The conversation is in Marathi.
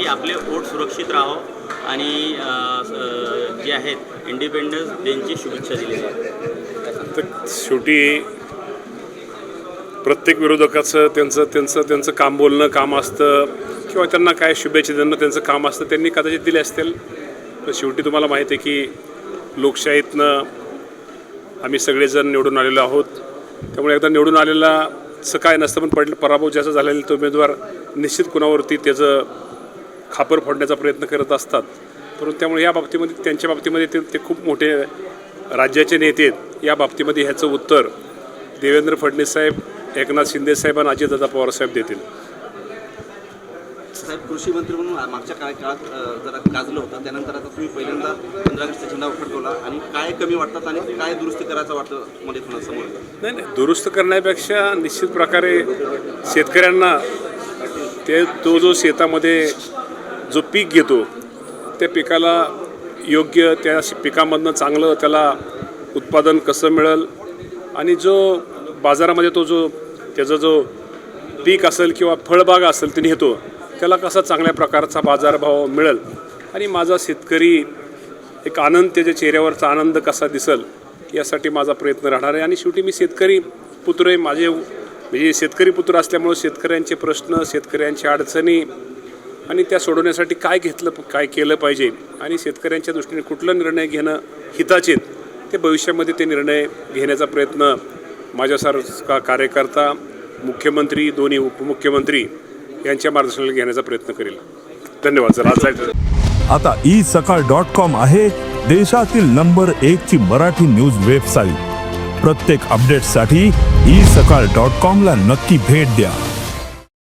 की आपले वोट सुरक्षित राहो आणि जे आहेत इंडिपेंडन्स डेची शुभेच्छा दिलेल्या आहेत. तर शेवटी प्रत्येक विरोधकाचं त्यांचं काम बोलणं काम असतं किंवा त्यांना काय शुभेच्छा देणं त्यांचं काम असतं, त्यांनी कदाचित दिले असतील. पण शेवटी तुम्हाला माहिती आहे की लोकशाहीतनं आम्ही सगळेजण निवडून आलेलो आहोत. त्यामुळे एकदा निवडून आलेलाचं काय नसतं, पण पराभव ज्याचा झालेला तो उमेदवार निश्चित कुणावरती त्याचं खापर फोडण्याचा प्रयत्न करत असतात. परंतु त्यामुळे या बाबतीमध्ये त्यांच्या बाबतीमध्ये ते खूप मोठे राज्याचे नेते आहेत. या बाबतीमध्ये ह्याचं उत्तर देवेंद्र फडणवीस साहेब, एकनाथ शिंदे साहेब आणि अजितदादा पवार साहेब देतील. साहेब, कृषी मंत्री म्हणून मागच्या काळात जरा गाजलं होतं, त्यानंतर आता तुम्ही पहिल्यांदा 15 ऑगस्टचा झेंडा फडकवला आणि काय कमी वाटतात आणि काय दुरुस्ती करायचं वाटतं मध्ये तुम्हाला समोर? नाही, दुरुस्त करण्यापेक्षा निश्चित प्रकारे शेतकऱ्यांना तो जो शेतामध्ये जो पीक घेतो त्या पिकाला योग्य त्या पिकामधनं चांगलं त्याला उत्पादन कसं मिळेल आणि जो बाजारामध्ये त्याचा जो पीक असेल किंवा फळबाग असेल ते नेतो त्याला कसा चांगल्या प्रकारचा बाजारभाव मिळेल आणि माझा शेतकरी एक आनंद, त्याच्या चेहऱ्यावरचा आनंद कसा दिसेल यासाठी माझा प्रयत्न राहणार आहे. आणि शेवटी मी शेतकरी पुत्र आहे. म्हणजे शेतकरी पुत्र असल्यामुळे शेतकऱ्यांचे प्रश्न, शेतकऱ्यांच्या अडचणी आणि त्या सोडवण्यासाठी काय केलं पाहिजे आणि शेतकऱ्यांच्या दृष्टीने कुठला निर्णय घेणं हिताचे ते भविष्यामध्ये ते निर्णय घेण्याचा प्रयत्न माझ्यासारखा कार्यकर्ता, मुख्यमंत्री, दोन्ही उपमुख्यमंत्री यांच्या मार्गदर्शनाला घेण्याचा प्रयत्न करेल. धन्यवाद सर. आज जायचं आता isakal.com आहे देशातील नंबर 1 ची मराठी न्यूज वेबसाईट. प्रत्येक अपडेटसाठी isakal.com ला नक्की भेट द्या.